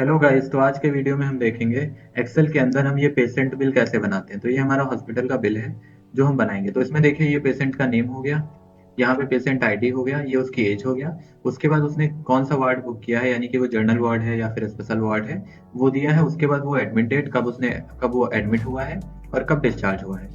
Hello guys, तो आज के वीडियो में हम देखेंगे एक्सेल के अंदर हम ये पेशेंट बिल कैसे बनाते हैं। तो ये हमारा हॉस्पिटल का बिल है जो हम बनाएंगे। तो इसमें देखिए ये पेशेंट का नेम हो गया, यहाँ पे पेशेंट आईडी हो गया, ये उसकी एज हो गया। उसके बाद उसने कौन सा वार्ड बुक किया है, यानी कि वो जनरल वार्ड है या फिर स्पेशल वार्ड है, वो दिया है। उसके बाद वो एडमिट डेट, कब वो एडमिट हुआ है और कब डिस्चार्ज हुआ है।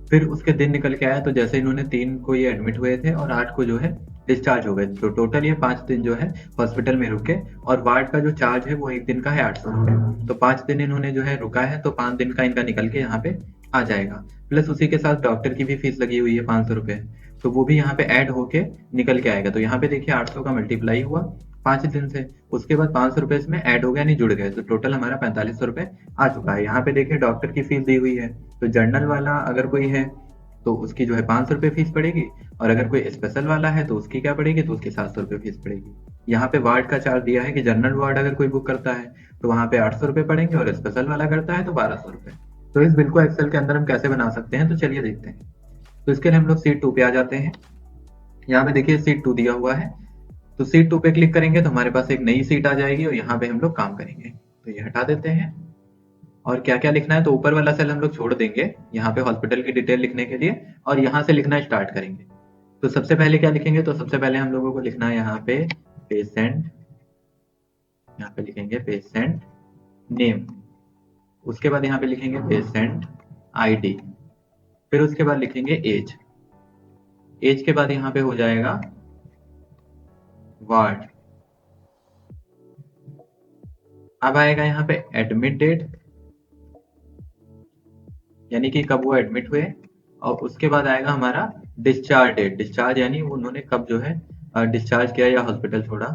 फिर उसके दिन निकल के आया, तो जैसे इन्होंने 3 को ये एडमिट हुए थे और 8 को जो है डिस्चार्ज हो गए, तो टोटल ये 5 दिन जो है हॉस्पिटल में रुके। और वार्ड का जो चार्ज है वो एक दिन का है 800 रुपये। तो 5 दिन इन्होंने जो है रुका है, तो 5 दिन का इनका निकल के यहाँ पे आ जाएगा। प्लस उसी के साथ डॉक्टर की भी फीस लगी हुई है 500 रुपये, तो वो भी यहाँ पे ऐड होके निकल के आएगा। तो यहाँ पे देखिए 800 का मल्टीप्लाई हुआ 5 दिन से, उसके बाद 500 रुपये इसमें ऐड हो गया, नहीं जुड़ गए, तो टोटल हमारा 4500 रुपये आ चुका है। यहाँ पे देखिए डॉक्टर की फीस दी हुई है, तो जर्नल वाला अगर कोई है तो उसकी जो है 500 रुपये फीस पड़ेगी, और अगर कोई स्पेशल वाला है तो उसकी क्या पड़ेगी, तो उसकी 700 रुपये फीस पड़ेगी। यहाँ पे वार्ड का चार्ज दिया है कि जनरल वार्ड अगर कोई बुक करता है तो वहाँ पे 800 रुपये पड़ेंगे, और स्पेशल वाला करता है तो 1200 रुपये। तो इस बिल को एक्सेल के अंदर हम कैसे बना सकते हैं, तो चलिए देखते हैं। तो इसके लिए हम लोग सीट 2 पे आ जाते हैं। यहाँ पे देखिए सीट 2 दिया हुआ है, तो सीट 2 पे क्लिक करेंगे तो हमारे पास एक नई सीट आ जाएगी, और यहाँ पे हम लोग काम करेंगे। तो ये हटा देते हैं। और क्या क्या लिखना है, तो ऊपर वाला सेल हम लोग छोड़ देंगे यहाँ पे हॉस्पिटल की डिटेल लिखने के लिए, और यहाँ से लिखना स्टार्ट करेंगे। तो सबसे पहले क्या लिखेंगे, तो सबसे पहले हम लोगों को लिखना है यहाँ पे पेशेंट, यहाँ पे लिखेंगे पेशेंट नेम। उसके बाद यहाँ पे लिखेंगे पेशेंट आईडी। फिर उसके बाद लिखेंगे एज। एज के बाद यहाँ पे हो जाएगा वार्ड। अब आएगा यहाँ पे एडमिट डेट, यानी कि कब वो एडमिट हुए। और उसके बाद आएगा हमारा डिस्चार्ज डेट, डिस्चार्ज यानी उन्होंने कब जो है डिस्चार्ज किया या हॉस्पिटल छोड़ा,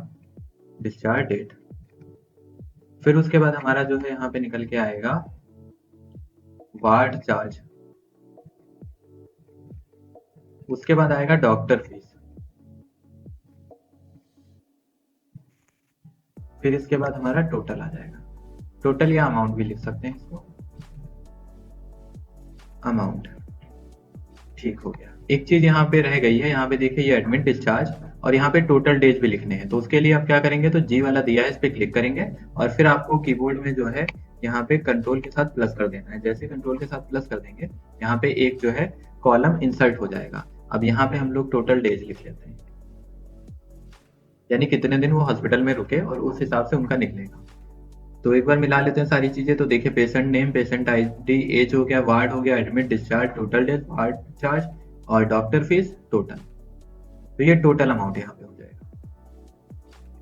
डिस्चार्ज डेट। फिर उसके बाद हमारा जो है यहाँ पे निकल के आएगा वार्ड चार्ज। उसके बाद आएगा डॉक्टर फीस। फिर इसके बाद हमारा टोटल आ जाएगा, टोटल या अमाउंट भी लिख सकते हैं इसको, अमाउंट। ठीक हो गया। एक चीज यहाँ पे रह गई है, यहाँ पे देखिए ये एडमिट डिस्चार्ज, और यहाँ पे टोटल डेज भी लिखने हैं। तो उसके लिए आप क्या करेंगे, तो जी वाला दिया है, इस पे क्लिक करेंगे, और फिर आपको कीबोर्ड में जो है यहाँ पे कंट्रोल के साथ प्लस कर देना है। जैसे कंट्रोल के साथ प्लस कर देंगे, यहाँ पे एक जो है कॉलम इंसर्ट हो जाएगा। अब यहाँ पे हम लोग टोटल डेज लिख लेते हैं, यानी कितने दिन वो हॉस्पिटल में रुके, और उस हिसाब से उनका निकलेगा। तो एक बार मिला लेते हैं सारी चीजें। तो देखिए patient name, patient ID, age हो गया, वार्ड हो गया, admit discharge, total days, ward charge, और डॉक्टर फीस, टोटल। तो ये टोटल अमाउंट यहाँ पे हो जाएगा,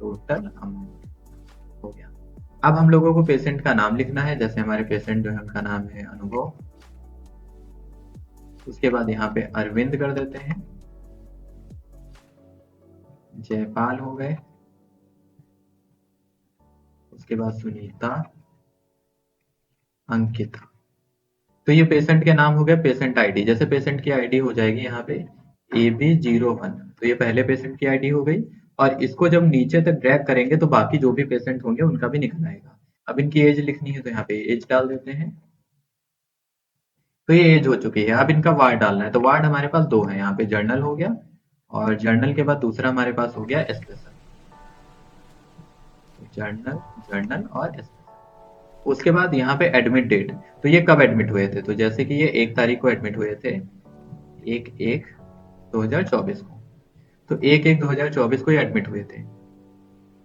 टोटल अमाउंट हो गया। अब हम लोगों को पेशेंट का नाम लिखना है। जैसे हमारे पेशेंट जो है उनका नाम है अनुभव। उसके बाद यहाँ पे अरविंद कर देते हैं, जयपाल हो गए, उसके बाद सुनीता, अंकिता। तो ये पेशेंट के नाम हो गया। पेशेंट आईडी, जैसे पेशेंट की आईडी हो जाएगी यहाँ पे AB01, तो ये पहले पेशेंट की आईडी हो गई। और इसको जब नीचे तक ड्रैग करेंगे तो बाकी जो भी पेशेंट होंगे उनका भी निकल आएगा। अब इनकी एज लिखनी है, तो यहाँ पे एज डाल देते हैं। तो ये एज हो चुकी है। अब इनका वार्ड डालना है, तो वार्ड हमारे पास 2 है, यहाँ पे जर्नल हो गया, और जर्नल के बाद दूसरा हमारे पास हो गया स्पेशल। जर्नल, जर्नल और स्पेशल। उसके बाद यहाँ पे एडमिट डेट, तो ये कब एडमिट हुए थे, तो जैसे कि ये 1 तारीख को एडमिट हुए थे, 1/1/2024 को। तो 1/1/2024 को ये एडमिट हुए थे।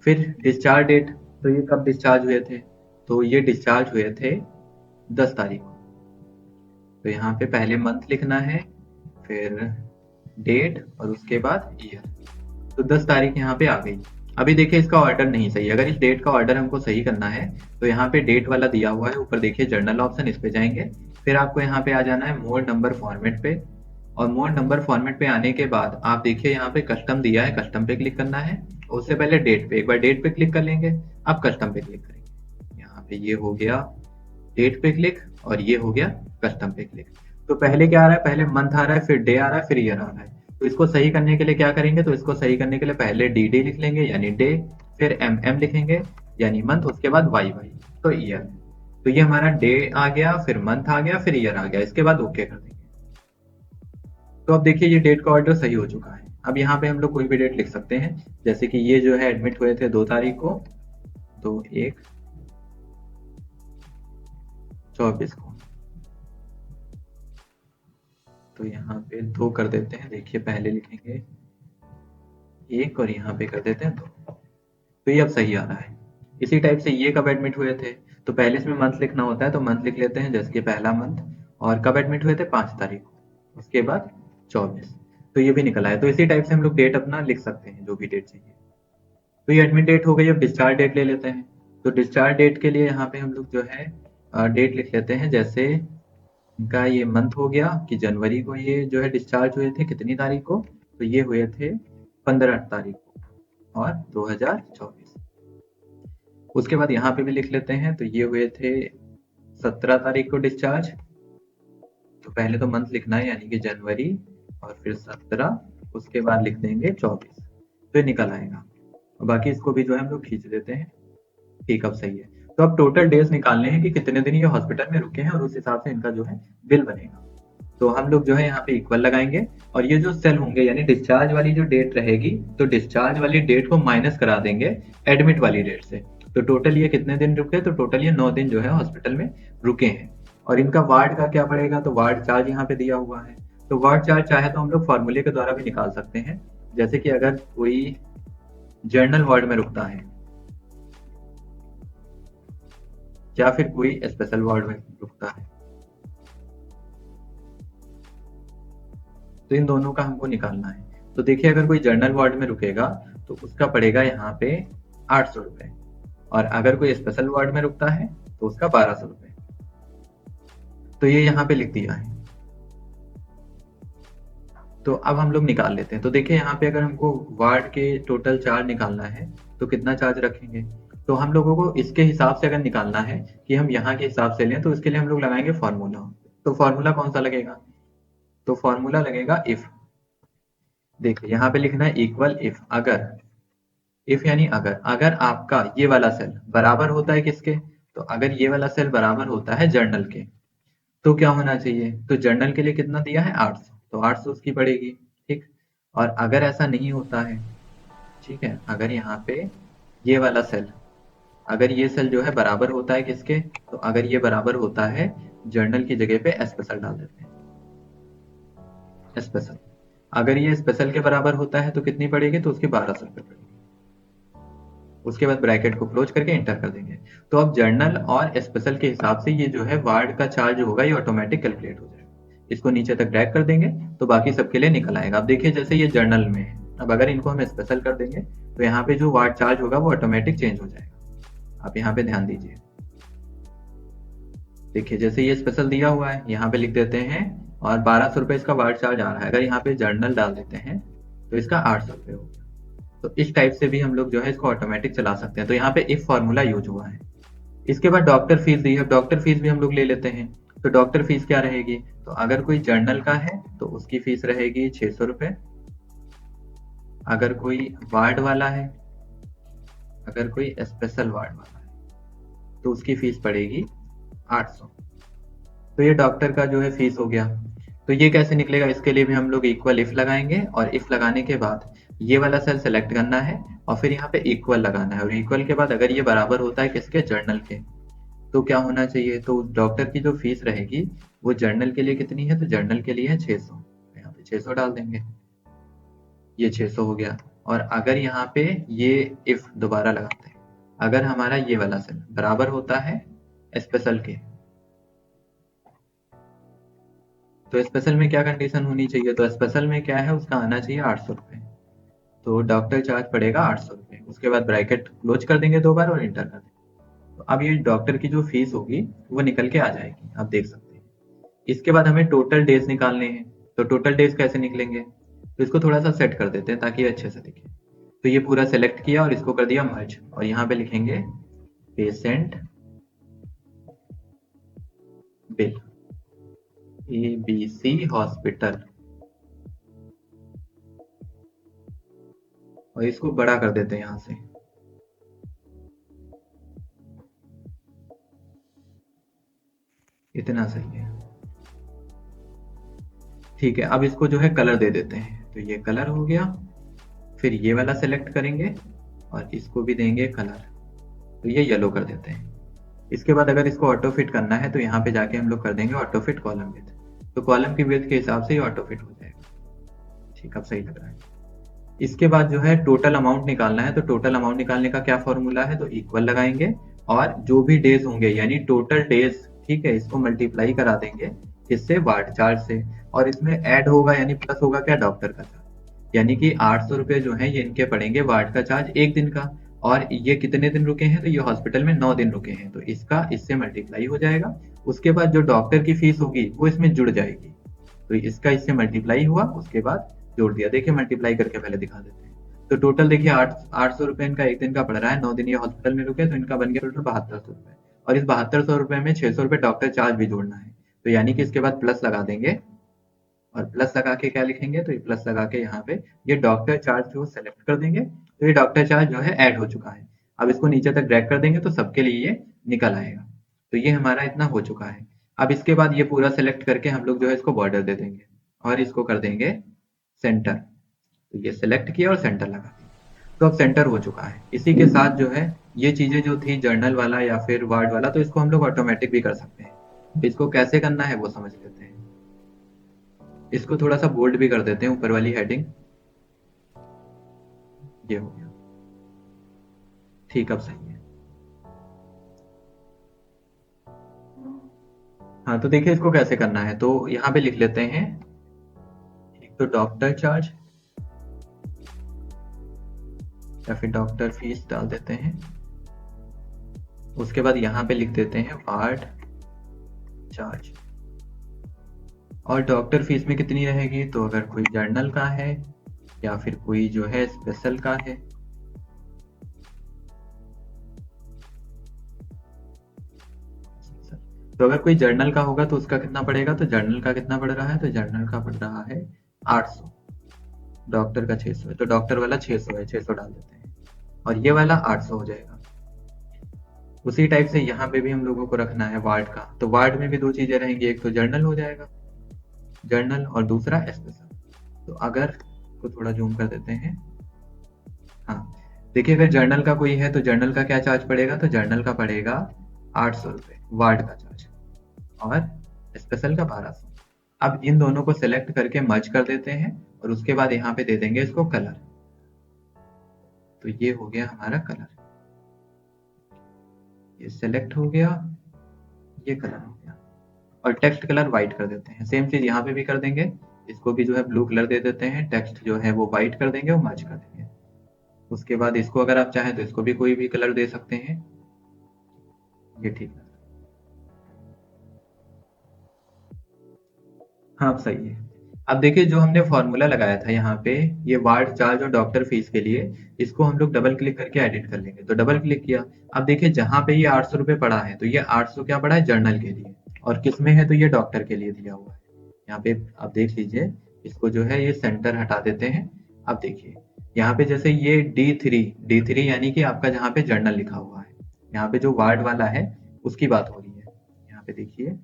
फिर डिस्चार्ज डेट, तो ये कब डिस्चार्ज हुए थे, तो ये डिस्चार्ज हुए थे 10 तारीख को। तो यहाँ पे पहले मंथ लिखना है, फिर डेट, और उसके बाद ईयर। तो 10 तारीख यहाँ पे आ गई। अभी देखिए इसका ऑर्डर नहीं सही है। अगर इस डेट का ऑर्डर हमको सही करना है, तो यहाँ पे डेट वाला दिया हुआ है ऊपर, देखिए जर्नल ऑप्शन, इस पे जाएंगे। फिर आपको यहाँ पे आ जाना है मोर नंबर फॉर्मेट पे, और मोर नंबर फॉर्मेट पे आने के बाद आप देखिए यहाँ पे कस्टम दिया है, कस्टम पे क्लिक करना है। उससे पहले डेट पे, एक बार डेट पे क्लिक कर लेंगे, अब कस्टम पे क्लिक करेंगे। यहाँ पे ये हो गया डेट पे क्लिक, और ये हो गया कस्टम पे क्लिक। तो पहले क्या आ रहा है, पहले मंथ आ रहा है, फिर डे आ रहा है, फिर ईयर आ रहा है। तो इसको सही करने के लिए क्या करेंगे, तो इसको सही करने के लिए पहले डी लिख लेंगे यानी डे, फिर एम लिखेंगे यानी मंथ, उसके बाद वाई तो ईयर। तो ये हमारा डे आ गया, फिर मंथ आ गया, फिर ईयर आ गया। इसके बाद ओके कर देंगे। तो अब देखिए ये डेट का ऑर्डर सही हो चुका है। अब यहाँ पे हम लोग कोई भी डेट लिख सकते हैं, जैसे कि ये जो है एडमिट हुए थे 2 तारीख को, तो 1 24 को। तो यहाँ पे 2 कर देते हैं, देखिए पहले लिखेंगे 1 और यहाँ पे कर देते हैं 2। तो ये अब सही आ रहा है। इसी टाइप से ये कब एडमिट हुए थे, तो पहले इसमें मंथ लिखना होता है, तो मंथ लिख लेते हैं, जैसे कि पहला मंथ, और कब एडमिट हुए थे 5 तारीख को, उसके बाद 24। तो ये भी निकल आया। तो इसी टाइप से हम लोग डेट अपना लिख सकते हैं, जो भी डेट चाहिए। तो ये एडमिट डेट हो गई। अब डिस्चार्ज डेट ले लेते हैं। तो डिस्चार्ज डेट के लिए यहाँ पे हम लोग जो है डेट लिख लेते हैं, जैसे इनका ये मंथ हो गया कि जनवरी को ये जो है डिस्चार्ज हुए थे, कितनी तारीख को, तो ये हुए थे 15 तारीख को और 2024। उसके बाद यहाँ पे भी लिख लेते हैं, तो ये हुए थे 17 तारीख को डिस्चार्ज। तो पहले तो मंथ लिखना है, यानी कि जनवरी, और फिर 17, उसके बाद लिख देंगे 24। तो ये निकल आएगा। और बाकी इसको भी जो है हम लोग खींच देते हैं। ठीक, अब सही है। तो अब टोटल डेज निकालने हैं कि कितने दिन ये हॉस्पिटल में रुके हैं, और उस हिसाब से इनका जो है बिल बनेगा। तो हम लोग जो है यहाँ पे इक्वल लगाएंगे, और ये जो सेल होंगे, यानी डिस्चार्ज वाली जो डेट रहेगी, तो डिस्चार्ज वाली डेट को माइनस करा देंगे एडमिट वाली डेट से। तो टोटल ये कितने दिन रुके, तो टोटल ये 9 दिन जो है हॉस्पिटल में रुके हैं। और इनका वार्ड का क्या पड़ेगा, तो वार्ड चार्ज यहाँ पे दिया हुआ है। तो वार्ड चार्ज चाहे तो हम लोग फॉर्मूले के द्वारा भी निकाल सकते हैं। जैसे कि अगर कोई जनरल वार्ड में रुकता है या फिर कोई स्पेशल वार्ड में रुकता है, तो इन दोनों का हमको निकालना है। तो देखिए, अगर कोई जनरल वार्ड में रुकेगा तो उसका पड़ेगा यहाँ पे 800 रुपए, और अगर कोई स्पेशल वार्ड में रुकता है तो उसका 1200 रुपए। तो ये यहाँ पे लिख दिया है। तो अब हम लोग निकाल लेते हैं। तो देखिए, यहाँ पे अगर हमको वार्ड के टोटल चार्ज निकालना है तो कितना चार्ज रखेंगे, तो हम लोगों को इसके हिसाब से अगर निकालना है कि हम यहाँ के हिसाब से लें, तो इसके लिए हम लोग लगाएंगे फॉर्मूला। तो फॉर्मूला कौन सा लगेगा, तो फॉर्मूला लगेगा इफ। देखिए, यहाँ पे लिखना है इक्वल इफ। अगर, इफ यानी अगर, अगर आपका ये वाला सेल बराबर होता है किसके, तो अगर ये वाला सेल बराबर होता है जर्नल के, तो क्या होना चाहिए, तो जर्नल के लिए कितना दिया है 800, तो 800 उसकी पड़ेगी। ठीक। और अगर ऐसा नहीं होता है, ठीक है, अगर यहाँ पे ये वाला सेल, अगर ये सेल जो है बराबर होता है किसके, तो अगर ये बराबर होता है जर्नल की जगह पे स्पेशल डाल देते हैं, स्पेशल। अगर ये स्पेशल के बराबर होता है तो कितनी पड़ेगी, तो उसकी 1200 रुपये पड़ेगी। उसके बाद ब्रैकेट को क्लोज करके इंटर कर देंगे। तो अब जर्नल और स्पेशल के हिसाब से ये जो है वार्ड का चार्ज होगा, ये ऑटोमेटिक कैलकुलेट हो जाएगा। इसको नीचे तक ड्रैग कर देंगे तो बाकी सबके लिए निकल आएगा। अब देखिए, जैसे ये जर्नल में है, अब अगर इनको हम स्पेशल कर देंगे तो यहाँ पे जो वार्ड चार्ज होगा वो ऑटोमेटिक चेंज हो जाएगा। आप यहाँ पे ध्यान दीजिए। देखिए, जैसे ये स्पेशल दिया हुआ है, यहाँ पे लिख देते हैं, और 1200 रुपये इसका वार्ड चार्ज आ रहा है। अगर यहाँ पे जर्नल डाल देते हैं तो इसका 800 रुपये होगा। तो इस टाइप से भी हम लोग जो है इसको ऑटोमेटिक चला सकते हैं। तो यहाँ पे इफ फॉर्मूला यूज हुआ है। इसके बाद डॉक्टर फीस दी है। डॉक्टर फीस भी हम लोग ले लेते हैं। तो डॉक्टर फीस क्या रहेगी, तो अगर कोई जर्नल का है तो उसकी फीस रहेगी 600 रुपये। अगर कोई वार्ड वाला है, अगर कोई स्पेशल वार्ड वाला है, तो उसकी फीस पड़ेगी 800। तो ये डॉक्टर का जो है फीस हो गया। तो ये कैसे निकलेगा, इसके लिए भी हम लोग इक्वल इफ लगाएंगे, और इफ लगाने के बाद ये वाला सेल सेलेक्ट करना है, और फिर यहाँ पे इक्वल लगाना है, और इक्वल के बाद अगर ये बराबर होता है किसके, जर्नल के, तो क्या होना चाहिए, तो डॉक्टर की जो फीस रहेगी वो जर्नल के लिए कितनी है, तो जर्नल के लिए है 600। यहाँ पे 600 डाल देंगे, ये 600 हो गया। और अगर यहाँ पे ये इफ दोबारा लगाते हैं, अगर हमारा ये वाला सेल बराबर होता है स्पेशल के, तो स्पेशल में क्या कंडीशन होनी चाहिए, तो स्पेशल में क्या है, उसका आना चाहिए 800 रुपये। तो डॉक्टर चार्ज पड़ेगा 800 रुपये। उसके बाद ब्रैकेट क्लोज कर देंगे 2 बार और इंटर कर देंगे। तो अब ये डॉक्टर की जो फीस होगी वो निकल के आ जाएगी, आप देख सकते हैं। इसके बाद हमें टोटल डेज निकालने हैं। तो टोटल डेज कैसे निकलेंगे, तो इसको थोड़ा सा सेट कर देते हैं ताकि ये अच्छे से दिखे। तो ये पूरा सेलेक्ट किया और इसको कर दिया मर्ज, और यहाँ पे लिखेंगे पेशेंट बिल, ABC हॉस्पिटल, और इसको बड़ा कर देते हैं यहाँ से। इतना सही है। ठीक है, अब इसको जो है कलर दे देते हैं। तो ये कलर हो गया। फिर ये वाला सेलेक्ट करेंगे और इसको भी देंगे कलर, तो ये येलो कर देते हैं। इसके बाद अगर इसको ऑटो फिट करना है तो यहाँ पे जाके हम लोग कर देंगे ऑटो फिट कॉलम विथ। तो कॉलम की विथ के हिसाब से ये ऑटो फिट हो जाएगा। ठीक, अब सही लग रहा है। इसके बाद जो है टोटल अमाउंट निकालना है, तो टोटल अमाउंट निकालने का क्या फॉर्मूला है, तो इक्वल लगाएंगे और जो भी डेज होंगे यानी टोटल डेज, ठीक है, इसको मल्टीप्लाई करा देंगे इससे वार्ड चार्ज से, और इसमें ऐड होगा यानी प्लस होगा क्या, डॉक्टर का चार्ज, यानी कि 800 रुपये जो है ये इनके पड़ेंगे वार्ड का चार्ज एक दिन का। और ये कितने दिन रुके हैं, तो ये हॉस्पिटल में 9 दिन रुके हैं, तो इसका इससे मल्टीप्लाई हो जाएगा। उसके बाद जो डॉक्टर की फीस होगी वो इसमें जुड़ जाएगी, तो इसका इससे मल्टीप्लाई हुआ, उसके बाद जोड़ दिया। देखिए मल्टीप्लाई करके पहले दिखा देते हैं। तो टोटल देखिए 800 रुपये इनका एक दिन का पड़ रहा है, 9 दिन ये हॉस्पिटल में रुके, तो इनका बन गया टोटल 7200 रुपये। और इस 7200 रुपये में 600 रुपये डॉक्टर चार्ज भी जोड़ना है, तो यानी कि इसके बाद प्लस लगा देंगे, और प्लस लगा के क्या लिखेंगे, तो ये प्लस लगा के यहाँ पे ये डॉक्टर चार्ज जो सेलेक्ट कर देंगे, तो ये डॉक्टर चार्ज जो है ऐड हो चुका है। अब इसको नीचे तक ड्रैग कर देंगे तो सबके लिए ये निकल आएगा। तो ये हमारा इतना हो चुका है। अब इसके बाद ये पूरा सेलेक्ट करके हम लोग जो है इसको बॉर्डर दे देंगे और इसको कर देंगे सेंटर। तो ये सेलेक्ट किया और सेंटर लगा दिया, तो अब सेंटर हो चुका है। इसी के साथ जो है ये चीजें जो थी जर्नल वाला या फिर वार्ड वाला, तो इसको हम लोग ऑटोमेटिक भी कर सकते हैं। तो इसको कैसे करना है वो समझ लेते हैं। इसको थोड़ा सा बोल्ड भी कर देते हैं, ऊपर वाली हेडिंग, ये हो गया। ठीक, अब सही है। हाँ, तो देखिए इसको कैसे करना है, तो यहाँ पे लिख लेते हैं, एक तो डॉक्टर चार्ज या फिर डॉक्टर फीस डाल देते हैं। उसके बाद यहाँ पे लिख देते हैं वार्ड चार्ज, और डॉक्टर फीस में कितनी रहेगी, तो अगर कोई जर्नल का है या फिर कोई जो है स्पेशल का है, तो अगर कोई जर्नल का होगा तो उसका कितना पड़ेगा, तो जर्नल का कितना पड़ रहा है, तो जर्नल का पड़ रहा है 800, डॉक्टर का 600 है, तो डॉक्टर वाला 600 है, 600 डाल देते हैं, और ये वाला 800 हो जाएगा। उसी टाइप से यहाँ पे भी हम लोगों को रखना है वार्ड का, तो वार्ड में भी दो चीजें रहेंगी, एक तो जर्नल हो जाएगा, जर्नल, और दूसरा स्पेशल। तो अगर को थोड़ा जूम कर देते हैं, हाँ देखिए अगर जर्नल का कोई है तो जर्नल का क्या चार्ज पड़ेगा, तो जर्नल का पड़ेगा 800 रुपये वार्ड का चार्ज, और स्पेशल का 1200। अब इन दोनों को सिलेक्ट करके मर्ज कर देते हैं, और उसके बाद यहाँ पे दे देंगे इसको कलर। तो ये हो गया हमारा कलर, ये सिलेक्ट हो गया, ये कलर हो गया, और टेक्स्ट कलर व्हाइट कर देते हैं। सेम चीज यहाँ पे भी कर देंगे, इसको भी जो है ब्लू कलर दे देते हैं, टेक्स्ट जो है वो व्हाइट कर देंगे और मर्ज कर देंगे। उसके बाद इसको अगर आप चाहें तो इसको भी कोई भी कलर दे सकते हैं, ये ठीक है। हाँ, अब सही है। अब देखिए जो हमने फॉर्मूला लगाया था यहाँ पे, ये वार्ड चार्ज और डॉक्टर फीस के लिए, इसको हम लोग डबल क्लिक करके एडिट कर लेंगे। तो डबल क्लिक किया, अब देखिए जहाँ पे ये 800 रुपये पड़ा है, तो ये 800 क्या पड़ा है, जर्नल के लिए, और किस में है, तो ये डॉक्टर के लिए दिया हुआ है। यहाँ पे आप देख लीजिए, इसको जो है ये सेंटर हटा देते हैं। अब देखिए यहाँ पे जैसे ये D3 यानी कि आपका जहाँ पे जर्नल लिखा हुआ है, यहाँ पे जो वार्ड वाला है उसकी बात हो रही है। यहाँ पे देखिए,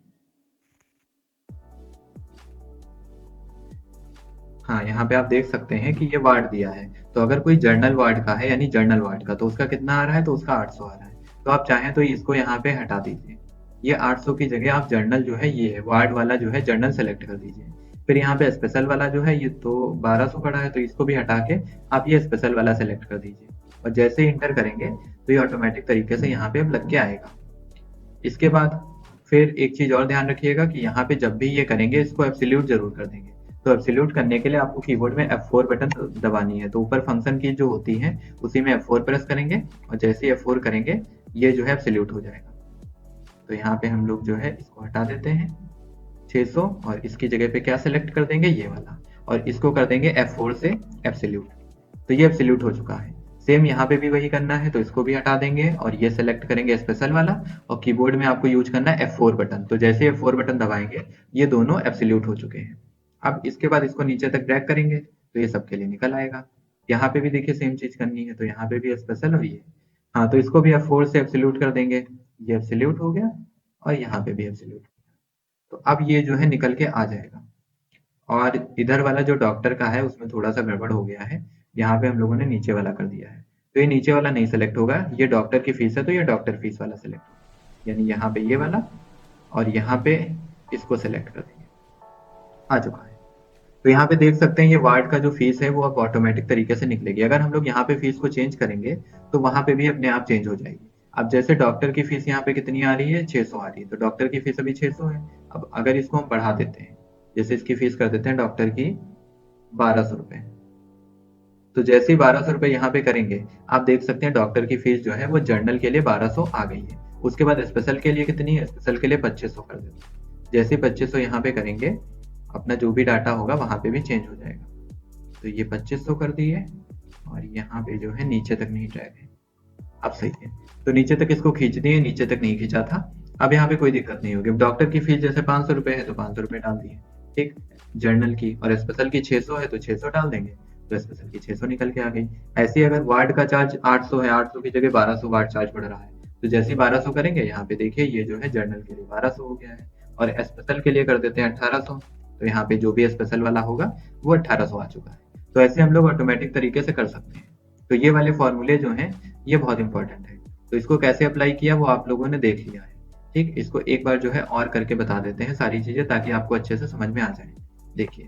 हाँ यहाँ पे आप देख सकते हैं कि ये वार्ड दिया है, तो अगर कोई जर्नल वार्ड का है यानी जर्नल वार्ड का, तो उसका कितना आ रहा है, तो उसका 800 आ रहा है। तो आप चाहें तो इसको यहाँ पे हटा दीजिए, ये 800 की जगह आप जर्नल जो है ये वार्ड वाला जो है जर्नल सेलेक्ट कर दीजिए। फिर यहाँ पे स्पेशल वाला जो है ये तो 1200 पड़ा है, तो इसको भी हटा के आप ये स्पेशल वाला सेलेक्ट कर दीजिए, और जैसे ही इंटर करेंगे तो ये ऑटोमेटिक तरीके से यहाँ पे अब लग के आएगा। इसके बाद फिर एक चीज और ध्यान रखिएगा कि यहाँ पे जब भी ये करेंगे इसको एब्सोल्यूट जरूर कर देंगे। तो एब्सोल्यूट करने के लिए आपको कीबोर्ड में F4 बटन दबानी है, तो ऊपर फंक्शन की जो होती है उसी में F4 प्रेस करेंगे, और जैसे ही F4 करेंगे ये जो है एब्सोल्यूट हो जाएगा। तो यहाँ पे हम लोग जो है इसको हटा देते हैं 600, और इसकी जगह पे क्या सेलेक्ट कर देंगे, ये वाला, और इसको कर देंगे F4 से एब्सोल्यूट। तो ये एब्सोल्यूट हो चुका है। सेम यहाँ पे भी वही करना है, तो इसको भी हटा देंगे और ये सेलेक्ट करेंगे स्पेशल वाला, और कीबोर्ड में आपको यूज करना है F4 बटन। तो जैसे F4 बटन दबाएंगे ये दोनों एब्सोल्यूट हो चुके हैं। अब इसके बाद इसको नीचे तक ड्रैग करेंगे तो ये सबके लिए निकल आएगा। यहाँ पे भी देखिए सेम चीज करनी है, तो यहाँ पे भी स्पेशल और ये, हाँ तो इसको भी F4 से एब्सोल्यूट कर देंगे, ये एब्सोल्यूट हो गया, और यहाँ पे भी एब्सोल्यूट। तो अब ये जो है निकल के आ जाएगा। और इधर वाला जो डॉक्टर का है उसमें थोड़ा सा गड़बड़ हो गया है, यहाँ पे हम लोगों ने नीचे वाला कर दिया है, तो ये नीचे वाला नहीं सेलेक्ट होगा, ये डॉक्टर की फीस है तो ये डॉक्टर फीस वाला सेलेक्ट होगा। यानी यहाँ पे ये वाला, और यहाँ पे इसको सेलेक्ट कर देंगे, आ चुका है। तो यहाँ पे देख सकते हैं ये वार्ड का जो फीस है वो अब ऑटोमेटिक तरीके से निकलेगी। अगर हम लोग यहाँ पे फीस को चेंज करेंगे तो वहां पे भी अपने आप चेंज हो जाएगी। अब जैसे डॉक्टर की फीस यहाँ पे कितनी आ रही है, 600 आ रही है, तो डॉक्टर की फीस अभी 600 है। अब अगर इसको हम बढ़ा देते हैं, जैसे इसकी फीस कर देते हैं डॉक्टर की 1200 रुपए, तो जैसे ही 1200 रुपए यहाँ पे करेंगे, आप देख सकते हैं डॉक्टर की फीस जो है वो जर्नल के लिए 1200 आ गई है। उसके बाद स्पेशल के लिए कितनी है, स्पेशल के लिए 2500 कर देते हैं। जैसे 2500 यहाँ पे करेंगे, अपना जो भी डाटा होगा वहां पे भी चेंज हो जाएगा। तो ये 2500 कर दिए, और यहाँ पे जो है नीचे तक नहीं ड्रैग है, अब सही है। तो नीचे तक इसको खींच दिए, नीचे तक नहीं खींचा था। अब यहाँ पे कोई दिक्कत नहीं होगी। डॉक्टर की फीस जैसे 500 रुपए है तो 500 रुपए डाल दिए, ठीक। जर्नल की और स्पेशल की 600 है तो 600 डाल देंगे, तो स्पेशल की 600 निकल के आ गई। ऐसे ही अगर वार्ड का चार्ज 800 है, 800 की जगह 1200 वार्ड चार्ज बढ़ रहा है, तो जैसे ही 1200 करेंगे, यहाँ पे देखिए ये जो है जर्नल के लिए 1200 हो गया है, और स्पेशल के लिए कर देते हैं 1800, तो यहाँ पे जो भी स्पेशल वाला होगा वो 1800 आ चुका है। तो ऐसे हम लोग ऑटोमेटिक तरीके से कर सकते हैं। तो ये वाले फॉर्मूले जो हैं ये बहुत इंपॉर्टेंट है। तो इसको कैसे अप्लाई किया वो आप लोगों ने देख लिया है, ठीक। इसको एक बार जो है और करके बता देते हैं सारी चीजें, ताकि आपको अच्छे से समझ में आ जाए। देखिए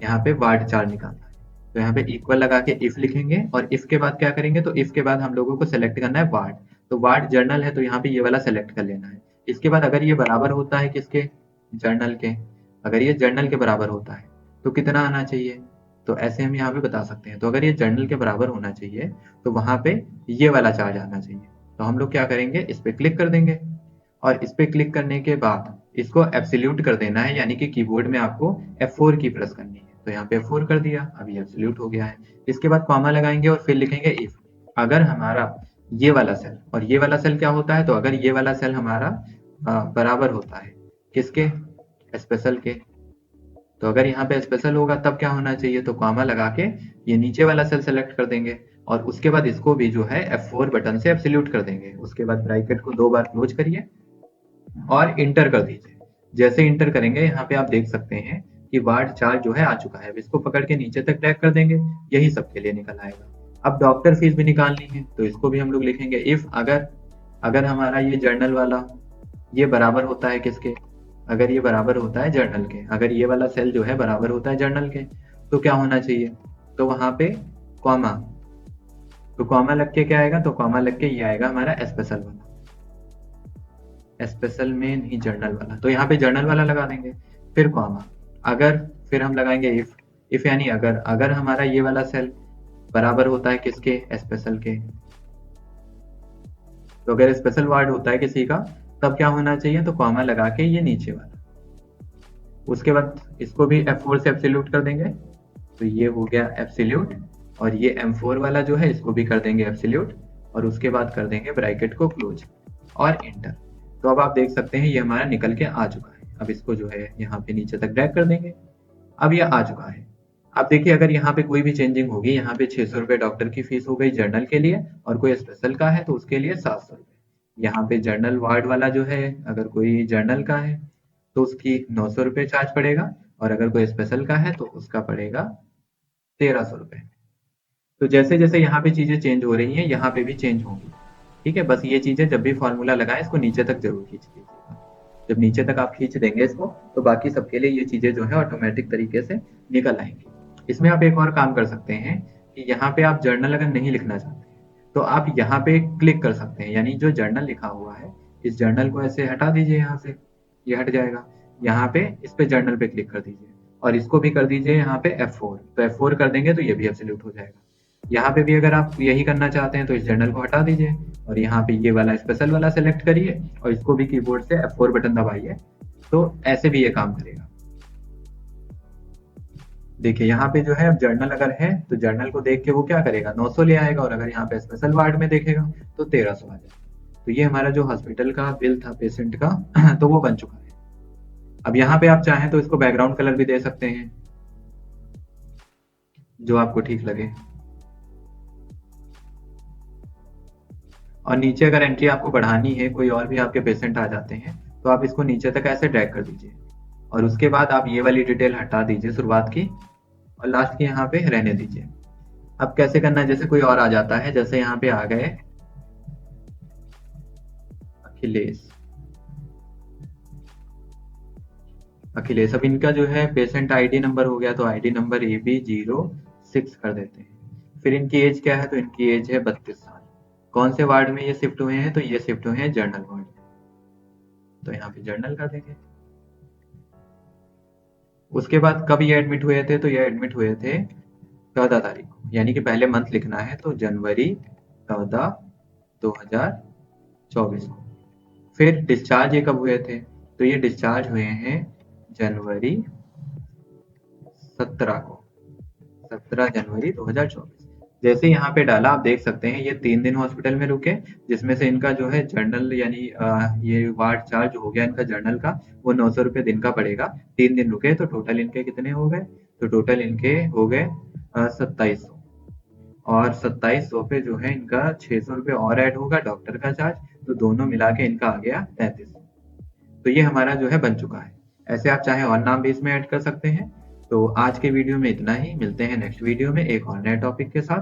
यहाँ पे वार्ड चार्ज निकालना है, तो यहाँ पे इक्वल लगा के इफ लिखेंगे, और इफ के बाद क्या करेंगे, तो इफ के बाद हम लोगों को सेलेक्ट करना है वार्ड। तो वार्ड जर्नल है तो यहाँ पे ये वाला सेलेक्ट कर लेना है। इसके बाद अगर ये बराबर होता है किसके, जर्नल के, अगर ये जर्नल के बराबर होता है तो कितना आना चाहिए, तो ऐसे हम यहाँ पे बता सकते हैं। तो अगर ये जर्नल के बराबर होना चाहिए तो वहां पे ये वाला चार्ज आना चाहिए। तो हम लोग क्या करेंगे, इस पे क्लिक कर देंगे, और इस पे क्लिक करने के बाद इसको एब्सोल्यूट कर देना है, यानी कि कीबोर्ड में आपको F4 की प्रेस करनी है। तो यहाँ पे F4 कर दिया, अभी एब्सोल्यूट हो गया है। इसके बाद कॉमा लगाएंगे और फिर लिखेंगे इफ अगर हमारा ये वाला सेल, और ये वाला सेल क्या होता है, तो अगर ये वाला सेल हमारा बराबर होता है किसके, स्पेशल के, तो अगर यहाँ पे स्पेशल होगा तब क्या होना चाहिए, तो कॉमा लगा के ये नीचे वाला सेल सेलेक्ट कर देंगे, और उसके बाद इसको भी जो है F4 बटन से एब्सोल्यूट कर देंगे। उसके बाद ब्रैकेट को 2 बार क्लोज करिए और इंटर कर दीजिए। जैसे इंटर करेंगे यहाँ पे आप देख सकते हैं कि वार्ड चार्ज जो है आ चुका है। अब इसको पकड़ के नीचे तक ड्रैग कर देंगे, यही सबके लिए निकल आएगा। अब डॉक्टर फीस भी निकालनी है, तो इसको भी हम लोग लिखेंगे इफ अगर अगर हमारा ये जर्नल वाला ये बराबर होता है किसके, अगर ये बराबर होता है जर्नल के, अगर ये वाला सेल जो है बराबर होता है जर्नल के, तो क्या होना चाहिए, तो वहां पे कॉमा, तो कॉमा लग के क्या आएगा, तो कॉमा लग के ये आएगा हमारा स्पेशल वाला, स्पेशल में नहीं जर्नल वाला, तो यहाँ पे जर्नल वाला लगा देंगे, फिर कॉमा, अगर, फिर हम लगाएंगे इफ यानी अगर अगर हमारा ये वाला सेल बराबर होता है किसके, स्पेशल के, तो अगर स्पेशल वर्ड होता है किसी का तब क्या होना चाहिए, तो कॉमा लगा के ये नीचे वाला। उसके बाद इसको भी F4 से एब्सोल्यूट कर देंगे, तो ये हो गया एब्सोल्यूट, और ये M4 वाला जो है इसको भी कर देंगे एब्सोल्यूट, और उसके बाद कर देंगे ब्रैकेट को क्लोज और इंटर। तो अब आप देख सकते हैं ये हमारा निकल के आ चुका है। अब इसको जो है यहाँ पे नीचे तक ड्रैग कर देंगे, अब ये आ चुका है। अब देखिए अगर यहाँ पे कोई भी चेंजिंग होगी, यहाँ पे 600 रुपए डॉक्टर की फीस हो गई जर्नल के लिए, और कोई स्पेशल का है तो उसके लिए 700 रुपए। यहाँ पे जर्नल वार्ड वाला जो है, अगर कोई जर्नल का है तो उसकी 900 रुपए चार्ज पड़ेगा, और अगर कोई स्पेशल का है तो उसका पड़ेगा 1300 रुपए। तो जैसे जैसे यहाँ पे चीजें चेंज हो रही हैं यहाँ पे भी चेंज होंगी, ठीक है। बस ये चीजें जब भी फॉर्मूला लगाए इसको नीचे तक जरूर खींच लीजिएगा। जब नीचे तक आप खींच देंगे इसको, तो बाकी सबके लिए ये चीजें जो है ऑटोमेटिक तरीके से निकल आएंगी। इसमें आप एक और काम कर सकते हैं कि यहाँ पे आप जर्नल अगर नहीं लिखना चाहते तो आप यहाँ पे क्लिक कर सकते हैं, यानी जो जर्नल लिखा हुआ है इस जर्नल को ऐसे हटा दीजिए, यहाँ से ये हट जाएगा। यहाँ पे इस पे जर्नल पे क्लिक कर दीजिए, और इसको भी कर दीजिए यहाँ पे F4, तो F4 कर देंगे तो ये भी एब्सोल्यूट हो जाएगा। यहाँ पे भी अगर आप यही करना चाहते हैं तो इस जर्नल को हटा दीजिए, और यहाँ पे ये वाला स्पेशल वाला सेलेक्ट करिए, और इसको भी कीबोर्ड से F4 बटन दबाइए, तो ऐसे भी ये काम करेगा। देखिए यहाँ पे जो है अब जर्नल अगर है तो जर्नल को देख के वो क्या करेगा, 900 ले आएगा, और अगर यहाँ पे स्पेशल वार्ड में देखेगा तो 1300 आ जाएगा। तो ये हमारा जो हॉस्पिटल का बिल था पेशेंट का तो वो बन चुका है। अब यहाँ पे आप चाहें तो इसको बैकग्राउंड कलर भी दे सकते हैं, जो आपको ठीक लगे। और नीचे अगर एंट्री आपको बढ़ानी है, कोई और भी आपके पेशेंट आ जाते हैं, तो आप इसको नीचे तक ऐसे ड्रैग कर दीजिए, और उसके बाद आप ये वाली डिटेल हटा दीजिए शुरुआत की, और लास्ट की यहाँ पे रहने दीजिए। अब कैसे करना है, जैसे कोई और आ जाता है, जैसे यहाँ पे आ गए अखिलेश, अखिलेश। अब इनका जो है पेशेंट आईडी नंबर हो गया, तो आईडी नंबर AB06 कर देते हैं। फिर इनकी एज क्या है, तो इनकी एज है 32 साल। कौन से वार्ड में ये शिफ्ट हुए हैं, तो ये शिफ्ट हुए हैं जनरल वार्ड में, तो यहाँ पे जनरल कर देंगे। उसके बाद कब ये एडमिट हुए थे, तो ये एडमिट हुए थे 14 तारीख को, यानी कि पहले मंथ लिखना है, तो जनवरी 14 2024 को। फिर डिस्चार्ज ये कब हुए थे, तो ये डिस्चार्ज हुए हैं जनवरी 17 को, 17 जनवरी 2024। जैसे यहाँ पे डाला, आप देख सकते हैं ये 3 दिन हॉस्पिटल में रुके, जिसमें से इनका जो है जर्नल यानी ये वार्ड चार्ज हो गया इनका जर्नल का, वो 900 रुपये दिन का पड़ेगा। 3 दिन रुके तो टोटल इनके कितने हो गए, तो टोटल इनके हो गए 2700। और 2700 पे जो है इनका 600 रुपये और ऐड होगा डॉक्टर का चार्ज, तो दोनों मिला के इनका आ गया 3300। तो ये हमारा जो है बन चुका है। ऐसे आप चाहे और नाम भी इसमें ऐड कर सकते हैं। तो आज के वीडियो में इतना ही, मिलते हैं नेक्स्ट वीडियो में एक और नए टॉपिक के साथ।